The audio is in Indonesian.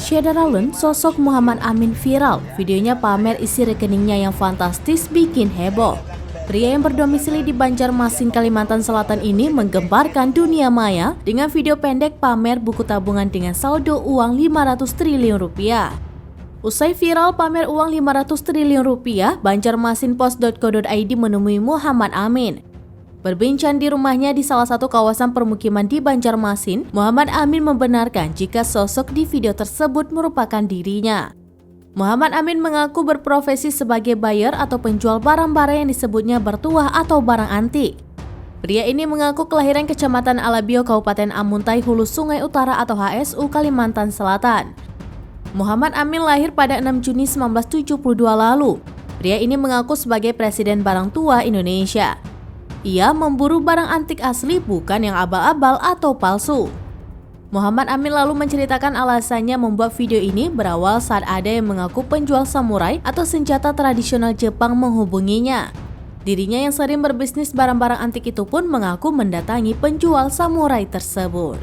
Syederalun, sosok Muhammad Amin viral. Videonya pamer isi rekeningnya yang fantastis bikin heboh. Pria yang berdomisili di Banjarmasin, Kalimantan Selatan ini menggemparkan dunia maya dengan video pendek pamer buku tabungan dengan saldo uang 500 triliun rupiah. Usai viral pamer uang 500 triliun rupiah, banjarmasinpost.co.id menemui Muhammad Amin. Berbincang di rumahnya di salah satu kawasan permukiman di Banjarmasin, Muhammad Amin membenarkan jika sosok di video tersebut merupakan dirinya. Muhammad Amin mengaku berprofesi sebagai buyer atau penjual barang-barang yang disebutnya bertuah atau barang antik. Pria ini mengaku kelahiran Kecamatan Alabio, Kabupaten Amuntai, Hulu Sungai Utara atau HSU, Kalimantan Selatan. Muhammad Amin lahir pada 6 Juni 1972 lalu. Pria ini mengaku sebagai Presiden Barang Tua Indonesia. Ia memburu barang antik asli, bukan yang abal-abal atau palsu. Muhammad Amin lalu menceritakan alasannya membuat video ini berawal saat ada yang mengaku penjual samurai atau senjata tradisional Jepang menghubunginya. Dirinya yang sering berbisnis barang-barang antik itu pun mengaku mendatangi penjual samurai tersebut.